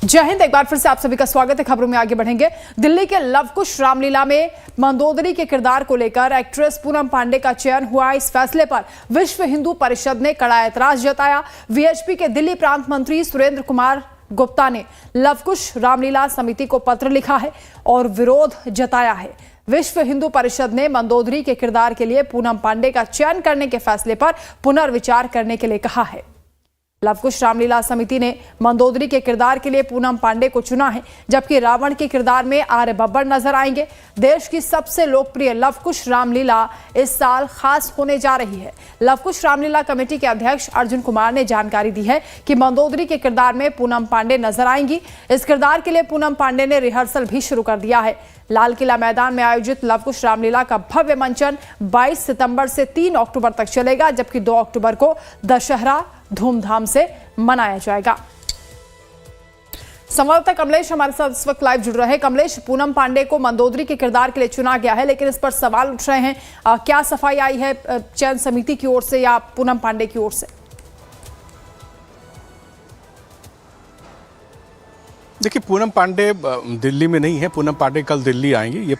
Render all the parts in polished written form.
जय हिंद। एक बार फिर से आप सभी का स्वागत है। खबरों में आगे बढ़ेंगे। दिल्ली के लवकुश रामलीला में मंदोदरी के किरदार को लेकर एक्ट्रेस पूनम पांडे का चयन हुआ। इस फैसले पर विश्व हिंदू परिषद ने कड़ा ऐतराज जताया। वीएचपी के दिल्ली प्रांत मंत्री सुरेंद्र कुमार गुप्ता ने लवकुश रामलीला समिति को पत्र लिखा है और विरोध जताया है। विश्व हिंदू परिषद ने मंदोदरी के किरदार के लिए पूनम पांडे का चयन करने के फैसले पर पुनर्विचार करने के लिए कहा है। लवकुश रामलीला समिति ने मंदोदरी के किरदार के लिए पूनम पांडे को चुना है, जबकि रावण के किरदार में आर्य बब्बर नजर आएंगे। देश की सबसे लोकप्रिय लवकुश रामलीला इस साल खास होने जा रही है। लवकुश रामलीला कमेटी के अध्यक्ष अर्जुन कुमार ने जानकारी दी है कि मंदोदरी के किरदार में पूनम पांडे नजर आएंगी। इस किरदार के लिए पूनम पांडे ने रिहर्सल भी शुरू कर दिया है। लाल किला मैदान में आयोजित लवकुश रामलीला का भव्य मंचन 22 सितंबर से 3 अक्टूबर तक चलेगा, जबकि 2 अक्टूबर को दशहरा धूमधाम से मनाया जाएगा। संवाददाता कमलेश हमारे साथ इस वक्त लाइव जुड़ रहे हैं। कमलेश, पूनम पांडे को मंदोदरी के किरदार के लिए चुना गया है, लेकिन इस पर सवाल उठ रहे हैं। क्या सफाई आई है चयन समिति की ओर से या पूनम पांडे की ओर से? देखिए, पूनम पांडे दिल्ली में नहीं है। पूनम पांडे कल दिल्ली आएंगी।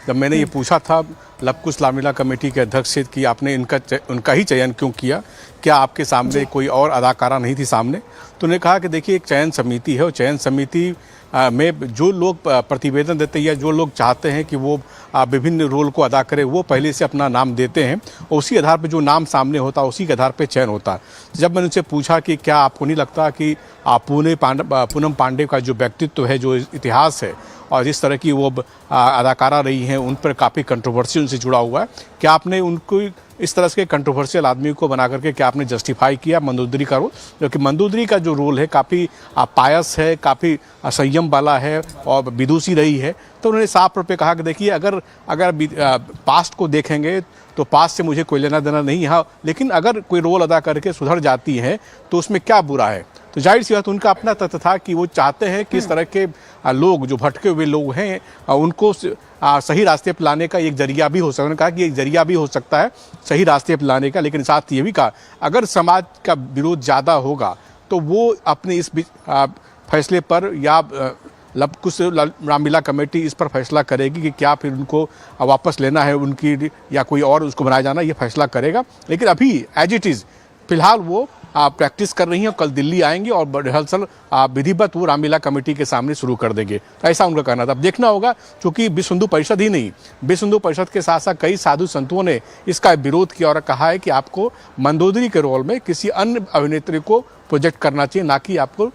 जब मैंने ये पूछा था लवकुश रामलीला कमेटी के अध्यक्ष से कि आपने उनका ही चयन क्यों किया, क्या आपके सामने कोई और अदाकारा नहीं थी सामने, तो उन्होंने कहा कि देखिए, एक चयन समिति है और चयन समिति में जो लोग प्रतिवेदन देते हैं या जो लोग चाहते हैं कि वो विभिन्न रोल को अदा करें, वो पहले से अपना नाम देते हैं और उसी आधार पर जो नाम सामने होता है उसी के आधार पर चयन होता है। जब मैंने उनसे पूछा कि क्या आपको नहीं लगता कि पूनम पांडे का जो व्यक्तित्व है, जो इतिहास है और जिस तरह की वो अदाकारा रही हैं, उन पर काफ़ी कंट्रोवर्सी उनसे जुड़ा हुआ है, क्या आपने उनको इस तरह के कंट्रोवर्शियल आदमी को बना करके क्या आपने जस्टिफाई किया मंदोदरी का रोल? क्योंकि मंदोदरी का जो रोल है काफ़ी पायस है, काफ़ी संयम वाला है और विदुषी रही है। तो उन्होंने साफ तौर पे कहा कि देखिए, अगर पास्ट को देखेंगे तो पास्ट से मुझे कोई लेना देना नहीं है, लेकिन अगर कोई रोल अदा करके सुधर जाती है तो उसमें क्या बुरा है। तो जाहिर सी बात उनका अपना तथ्य था कि वो चाहते हैं कि इस तरह के लोग जो भटके हुए लोग हैं उनको सही रास्ते पर लाने का एक जरिया भी हो सकता है। उन्होंने कहा कि एक जरिया भी हो सकता है सही रास्ते पर लाने का, लेकिन साथ ये भी कहा अगर समाज का विरोध ज़्यादा होगा तो वो अपने इस फैसले पर या लवकुश रामलीला कमेटी इस पर फैसला करेगी कि क्या फिर उनको वापस लेना है उनकी या कोई और उसको बनाया जाना, ये फैसला करेगा। लेकिन अभी एज इट इज़ फिलहाल वो प्रैक्टिस कर रही हैं। कल दिल्ली आएंगे और रिहर्सल विधिवत वो रामलीला कमेटी के सामने शुरू कर देंगे। तो ऐसा उनका कहना था। अब देखना होगा, क्योंकि विश्व हिंदू परिषद ही नहीं, विश्व हिंदू परिषद के साथ साथ कई साधु संतों ने इसका विरोध किया और कहा है कि आपको मंदोदरी के रोल में किसी अन्य अभिनेत्री को प्रोजेक्ट करना चाहिए, ना कि आपको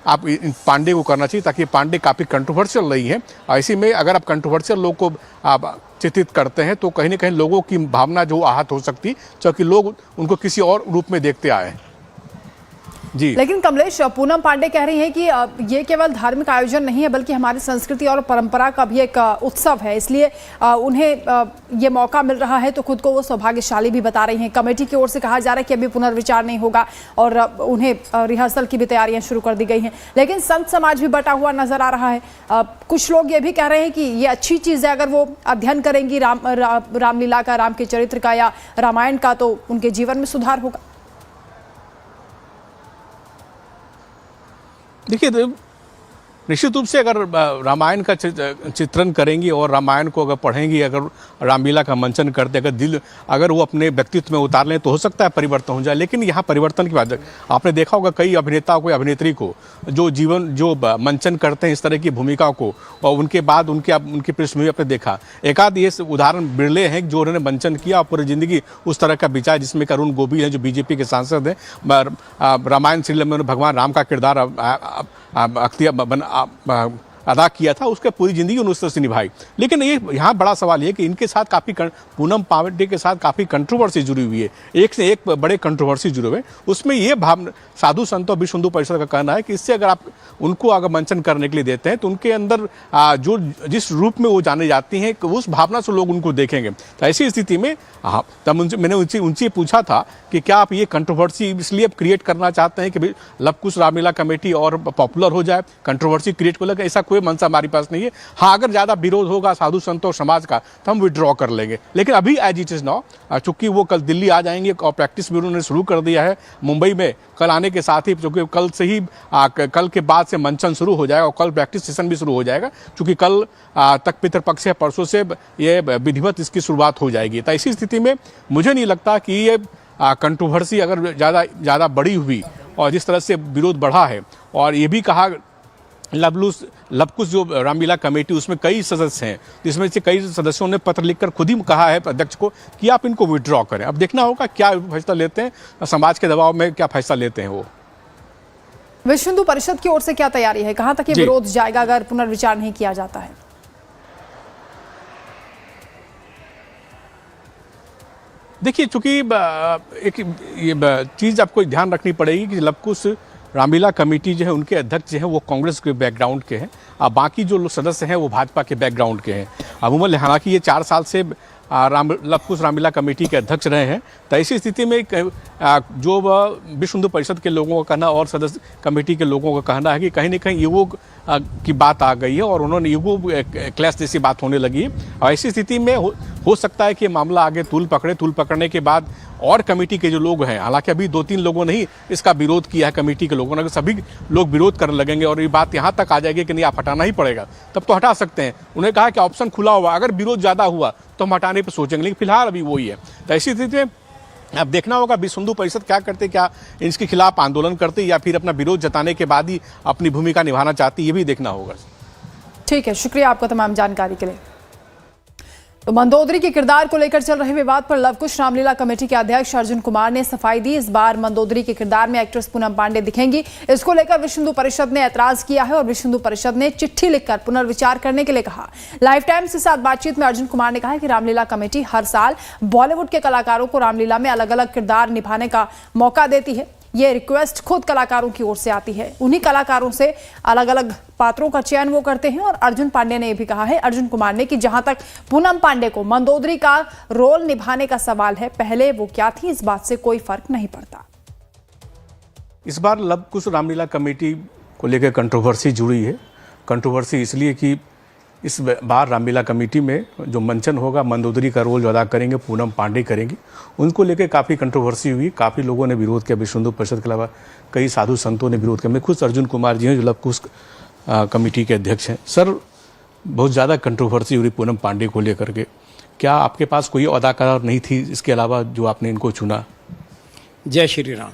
आप पांडे को करना चाहिए, ताकि पांडे काफ़ी कंट्रोवर्शियल रही है। ऐसे में अगर आप कंट्रोवर्शियल लोग को चित्रित करते हैं तो कहीं ना कहीं लोगों की भावना जो आहत हो सकती, क्योंकि लोग उनको किसी और रूप में देखते आए हैं। जी, लेकिन कमलेश, पूनम पांडे कह रही हैं कि ये केवल धार्मिक आयोजन नहीं है बल्कि हमारी संस्कृति और परंपरा का भी एक उत्सव है, इसलिए उन्हें ये मौका मिल रहा है तो खुद को वो सौभाग्यशाली भी बता रही हैं। कमेटी की ओर से कहा जा रहा है कि अभी पुनर्विचार नहीं होगा और उन्हें रिहर्सल की भी तैयारियां शुरू कर दी गई हैं, लेकिन संत समाज भी बटा हुआ नजर आ रहा है। कुछ लोग ये भी कह रहे हैं कि ये अच्छी चीज़ है, अगर वो अध्ययन करेंगी रामलीला का, राम के चरित्र का या रामायण का, तो उनके जीवन में सुधार होगा। देखिए, निश्चित रूप से अगर रामायण का चित्रण करेंगी और रामायण को अगर पढ़ेंगी, अगर रामलीला का मंचन करते अगर वो अपने व्यक्तित्व में उतार लें तो हो सकता है परिवर्तन हो जाए। लेकिन यहाँ परिवर्तन की बात आपने देखा होगा, कई अभिनेताओं को, अभिनेत्री को जो मंचन करते हैं इस तरह की भूमिकाओं को, और उनके बाद उनकी पृष्ठभूमि आपने देखा, एक आध ये उदाहरण बिरले हैं जो उन्होंने मंचन किया और पूरी जिंदगी उस तरह का बिचार, जिसमें अरुण गोविल हैं जो बीजेपी के सांसद हैं। रामायण सीरियल में भगवान राम का किरदार अदा किया था, उसके पूरी जिंदगी उन्होंने उस तरह से निभाई। लेकिन ये यहाँ बड़ा सवाल ये कि इनके साथ काफ़ी पूनम पांडे के साथ काफ़ी कंट्रोवर्सी जुड़ी हुई है, एक से एक बड़े कंट्रोवर्सी जुड़े हुए। उसमें ये भावना साधु संतों विश्व हिंदू परिषद का कहना है कि इससे अगर आप उनको अगर मंचन करने के लिए देते हैं तो उनके अंदर जो जिस रूप में वो जाने जाती हैं उस भावना से लोग उनको देखेंगे। तो ऐसी स्थिति में तब मैंने उनसे पूछा था कि क्या आप ये कंट्रोवर्सी इसलिए क्रिएट करना चाहते हैं कि लवकुश रामलीला कमेटी और पॉपुलर हो जाए, कंट्रोवर्सी क्रिएट हो लगे? ऐसा कोई मंशा हमारे पास नहीं है। हाँ, अगर ज़्यादा विरोध होगा साधु संतों समाज का तो हम विड्रॉ कर लेंगे, लेकिन अभी एज इट इज़ नाउ, चूँकि वो कल दिल्ली आ जाएंगे और प्रैक्टिस भी उन्होंने शुरू कर दिया है मुंबई में। कल आने के साथ ही, चूँकि कल से ही कल के बाद से मंचन शुरू हो जाएगा और कल प्रैक्टिस सेशन भी शुरू हो जाएगा, क्योंकि कल तक पितृपक्ष है, परसों से ये विधिवत इसकी शुरुआत हो जाएगी। तो ऐसी स्थिति में मुझे नहीं लगता कि ये कंट्रोवर्सी अगर ज़्यादा बड़ी हुई और जिस तरह से विरोध बढ़ा है, और ये भी कहा लवकुश जो रामलीला कमेटी उसमें कई सदस्य हैं, जिसमें से कई सदस्यों ने पत्र लिखकर खुद ही कहा है अध्यक्ष को कि आप इनको विड्रॉ करें। अब देखना होगा क्या फैसला लेते हैं, समाज के दबाव में क्या फैसला लेते हैं वो। विश्व हिंदू परिषद की ओर से क्या तैयारी है, कहां तक ये विरोध जाएगा अगर पुनर्विचार नहीं किया जाता है? देखिए, चूंकि एक ये चीज़ आपको ध्यान रखनी पड़ेगी कि लवकुश रामलीला कमेटी जो है उनके अध्यक्ष जो हैं वो कांग्रेस के बैकग्राउंड के हैं, और बाकी जो लोग सदस्य हैं वो भाजपा के बैकग्राउंड के हैं। अमूमन हालांकि ये 4 साल से लवकुश रामलीला कमेटी के अध्यक्ष रहे हैं। तो ऐसी स्थिति में जो विश्व हिंदू परिषद के लोगों का कहना और सदस्य कमेटी के लोगों का कहना है कि कहीं ना कहीं ईगो की बात आ गई है और उन्होंने ईगो क्लैश जैसी बात होने लगी है। और ऐसी स्थिति में हो सकता है कि मामला आगे तूल पकड़ने के बाद और कमेटी के जो लोग हैं, हालांकि अभी 2-3 लोगों ने ही इसका विरोध किया है, कमेटी के लोगों ने, सभी लोग विरोध करने लगेंगे और ये बात यहाँ तक आ जाएगी कि नहीं आप हटाना ही पड़ेगा, तब तो हटा सकते हैं। उन्होंने कहा कि ऑप्शन खुला हुआ, अगर विरोध ज़्यादा हुआ तो हम हटाने पर सोचेंगे, लेकिन फिलहाल अभी वही है। तो ऐसी स्थिति में अब देखना होगा विश्व हिंदू परिषद क्या करते, क्या इसके खिलाफ आंदोलन करते या फिर अपना विरोध जताने के बाद ही अपनी भूमिका निभाना चाहती, ये भी देखना होगा। ठीक है, शुक्रिया आपका तमाम जानकारी के लिए। तो मंदोदरी के किरदार को लेकर चल रहे विवाद पर लवकुश रामलीला कमेटी के अध्यक्ष अर्जुन कुमार ने सफाई दी। इस बार मंदोदरी के किरदार में एक्ट्रेस पूनम पांडे दिखेंगी। इसको लेकर विश्व हिंदू परिषद ने ऐतराज किया है और विश्व हिंदू परिषद ने चिट्ठी लिखकर पुनर्विचार करने के लिए कहा। लाइफ टाइम्स के साथ बातचीत में अर्जुन कुमार ने कहा कि रामलीला कमेटी हर साल बॉलीवुड के कलाकारों को रामलीला में अलग अलग किरदार निभाने का मौका देती है। ये रिक्वेस्ट खुद कलाकारों की ओर से आती है, उन्हीं कलाकारों से अलग अलग पात्रों का चयन वो करते हैं। और अर्जुन पांडे ने यह भी कहा है, अर्जुन कुमार ने, कि जहां तक पूनम पांडे को मंदोदरी का रोल निभाने का सवाल है, पहले वो क्या थी इस बात से कोई फर्क नहीं पड़ता। इस बार लवकुश रामलीला कमेटी को लेकर कंट्रोवर्सी जुड़ी है। कंट्रोवर्सी इसलिए कि इस बार रामलीला कमेटी में जो मंचन होगा, मंदोदरी का रोल जो अदा करेंगे पूनम पांडे करेंगी। उनको लेकर काफ़ी कंट्रोवर्सी हुई, काफ़ी लोगों ने विरोध किया, विश्व हिंदू परिषद के अलावा कई साधु संतों ने विरोध किया। मैं खुद अर्जुन कुमार जी हैं जो लवकुश कमेटी के अध्यक्ष हैं। सर, बहुत ज़्यादा कंट्रोवर्सी हुई पूनम पांडे को लेकर के, क्या आपके पास कोई अदाकार नहीं थी इसके अलावा जो आपने इनको चुना? जय श्री राम।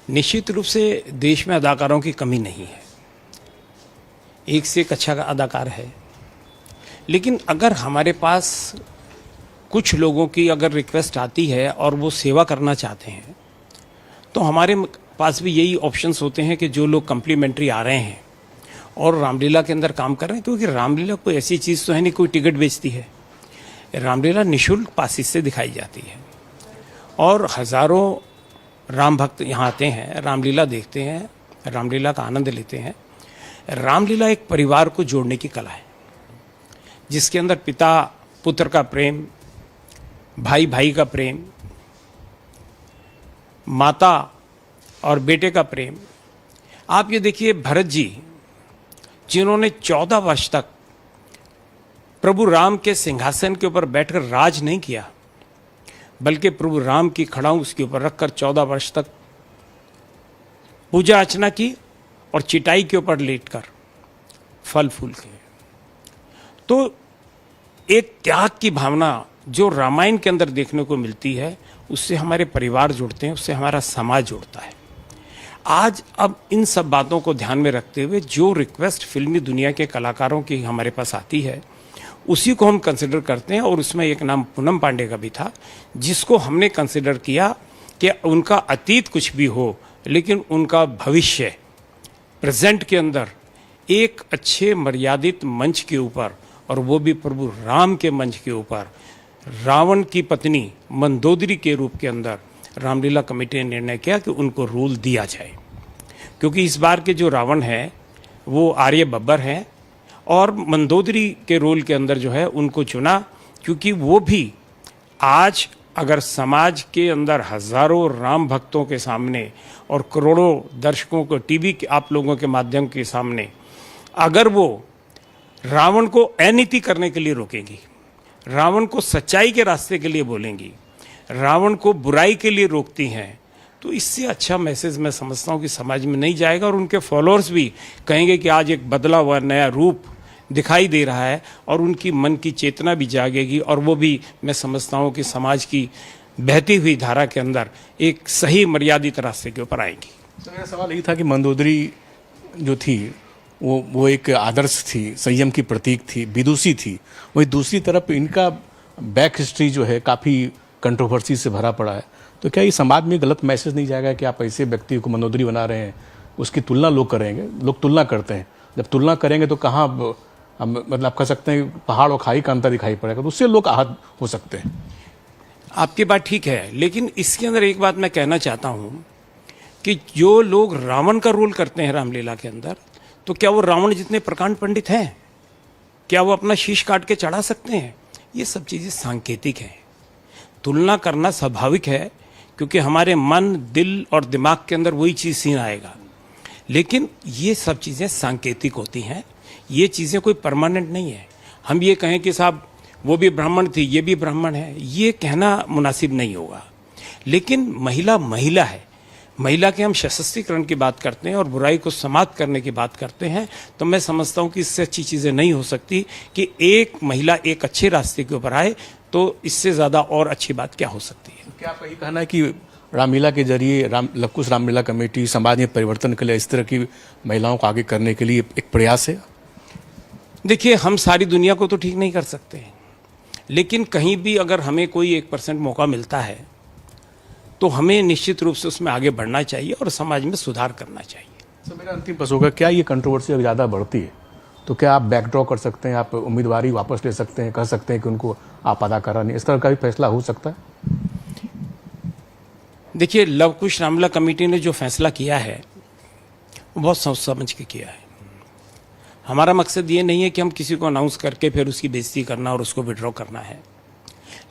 निश्चित रूप से देश में अदाकारों की कमी नहीं है, एक से एक अच्छा अदाकार है, लेकिन अगर हमारे पास कुछ लोगों की अगर रिक्वेस्ट आती है और वो सेवा करना चाहते हैं तो हमारे पास भी यही ऑप्शंस होते हैं कि जो लोग कम्प्लीमेंट्री आ रहे हैं और रामलीला के अंदर काम कर रहे हैं, क्योंकि रामलीला कोई ऐसी चीज़ तो है नहीं कोई टिकट बेचती है। रामलीला निःशुल्क पासिस से दिखाई जाती है और हज़ारों राम भक्त यहाँ आते हैं, रामलीला देखते हैं, रामलीला का आनंद लेते हैं। रामलीला एक परिवार को जोड़ने की कला है, जिसके अंदर पिता पुत्र का प्रेम, भाई भाई का प्रेम, माता और बेटे का प्रेम। आप ये देखिए, भरत जी जिन्होंने 14 वर्ष तक प्रभु राम के सिंहासन के ऊपर बैठकर राज नहीं किया, बल्कि प्रभु राम की खड़ाऊ उसके ऊपर रखकर 14 वर्ष तक पूजा अर्चना की और चिटाई के ऊपर लेटकर फल फूल के। तो एक त्याग की भावना जो रामायण के अंदर देखने को मिलती है, उससे हमारे परिवार जुड़ते हैं, उससे हमारा समाज जुड़ता है। आज अब इन सब बातों को ध्यान में रखते हुए जो रिक्वेस्ट फिल्मी दुनिया के कलाकारों की हमारे पास आती है, उसी को हम कंसिडर करते हैं। और उसमें एक नाम पूनम पांडे का भी था, जिसको हमने कंसिडर किया कि उनका अतीत कुछ भी हो, लेकिन उनका भविष्य प्रेजेंट के अंदर एक अच्छे मर्यादित मंच के ऊपर, और वो भी प्रभु राम के मंच के ऊपर, रावण की पत्नी मंदोदरी के रूप के अंदर रामलीला कमेटी ने निर्णय किया कि उनको रोल दिया जाए। क्योंकि इस बार के जो रावण हैं वो आर्य बब्बर हैं, और मंदोदरी के रोल के अंदर जो है उनको चुना, क्योंकि वो भी आज अगर समाज के अंदर हजारों राम भक्तों के सामने और करोड़ों दर्शकों को टीवी के आप लोगों के माध्यम के सामने अगर वो रावण को अनीति करने के लिए रोकेंगी, रावण को सच्चाई के रास्ते के लिए बोलेंगी, रावण को बुराई के लिए रोकती हैं, तो इससे अच्छा मैसेज मैं समझता हूँ कि समाज में नहीं जाएगा। और उनके फॉलोअर्स भी कहेंगे कि आज एक बदला हुआ नया रूप दिखाई दे रहा है, और उनकी मन की चेतना भी जागेगी, और वो भी मैं समझता हूँ कि समाज की बहती हुई धारा के अंदर एक सही मर्यादित रास्ते के ऊपर आएंगी। तो मेरा सवाल यही था कि मंदोदरी जो थी वो एक आदर्श थी, संयम की प्रतीक थी, विदुषी थी। वही दूसरी तरफ इनका बैक हिस्ट्री जो है काफ़ी कंट्रोवर्सी से भरा पड़ा है। तो क्या ये समाज में गलत मैसेज नहीं जाएगा कि आप ऐसे व्यक्ति को मंदोदरी बना रहे हैं? उसकी तुलना लोग करेंगे, लोग तुलना करते हैं। जब तुलना करेंगे तो कहाँ मतलब आप कह सकते हैं पहाड़ और खाई का अंतर दिखाई पड़ेगा, तो उससे लोग आहत हो सकते हैं। आपकी बात ठीक है, लेकिन इसके अंदर एक बात मैं कहना चाहता हूँ कि जो लोग रावण का रोल करते हैं रामलीला के अंदर, तो क्या वो रावण जितने प्रकांड पंडित हैं? क्या वो अपना शीश काट के चढ़ा सकते हैं? ये सब चीज़ें सांकेतिक हैं। तुलना करना स्वाभाविक है, क्योंकि हमारे मन, दिल और दिमाग के अंदर वही चीज़ सीन आएगा। लेकिन ये सब चीज़ें सांकेतिक होती हैं, ये चीज़ें कोई परमानेंट नहीं है। हम ये कहें कि साहब वो भी ब्राह्मण थी, ये भी ब्राह्मण है, ये कहना मुनासिब नहीं होगा। लेकिन महिला महिला है, महिला के हम सशक्तिकरण की बात करते हैं और बुराई को समाप्त करने की बात करते हैं, तो मैं समझता हूँ कि इससे अच्छी चीज़ें नहीं हो सकती कि एक महिला एक अच्छे रास्ते के ऊपर आए, तो इससे ज़्यादा और अच्छी बात क्या हो सकती है। क्या आपका ये कहना है कि रामलीला के जरिए लवकुश रामलीला कमेटी समाज में परिवर्तन के लिए, इस तरह की महिलाओं को आगे करने के लिए एक प्रयास है? देखिए, हम सारी दुनिया को तो ठीक नहीं कर सकते, लेकिन कहीं भी अगर हमें कोई 1% मौका मिलता है तो हमें निश्चित रूप से उसमें आगे बढ़ना चाहिए और समाज में सुधार करना चाहिए। तो मेरा अंतिम प्रश्न होगा, क्या ये कंट्रोवर्सी अगर ज़्यादा बढ़ती है तो क्या आप बैकड्रॉ कर सकते हैं, आप उम्मीदवारी वापस ले सकते हैं, कह सकते हैं कि उनको आप अदा करा नहीं, इस तरह का भी फैसला हो सकता है? देखिए, लवकुश रामलीला कमेटी ने जो फैसला किया है वो बहुत सोच समझ के किया है। हमारा मकसद ये नहीं है कि हम किसी को अनाउंस करके फिर उसकी बेइज्जती करना और उसको विड्रॉ करना है।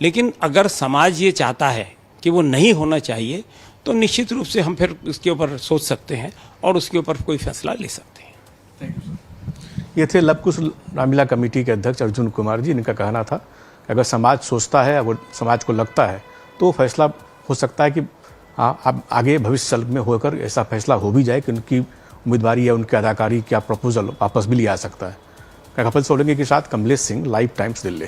लेकिन अगर समाज ये चाहता है कि वो नहीं होना चाहिए, तो निश्चित रूप से हम फिर उसके ऊपर सोच सकते हैं और उसके ऊपर कोई फैसला ले सकते हैं। Thank you sir. ये थे लवकुश रामलीला कमेटी के अध्यक्ष अर्जुन कुमार जी। इनका कहना था कि अगर समाज सोचता है, अगर समाज को लगता है, तो फैसला हो सकता है कि हाँ, अब आगे भविष्य में होकर ऐसा फैसला हो भी जाए कि उनकी उम्मीदवारी या उनकी अदाकारी का प्रपोजल वापस भी लिया जा सकता है। कपिल सोलंकी के साथ कमलेश सिंह, लाइव टाइम्स, दिल्ली।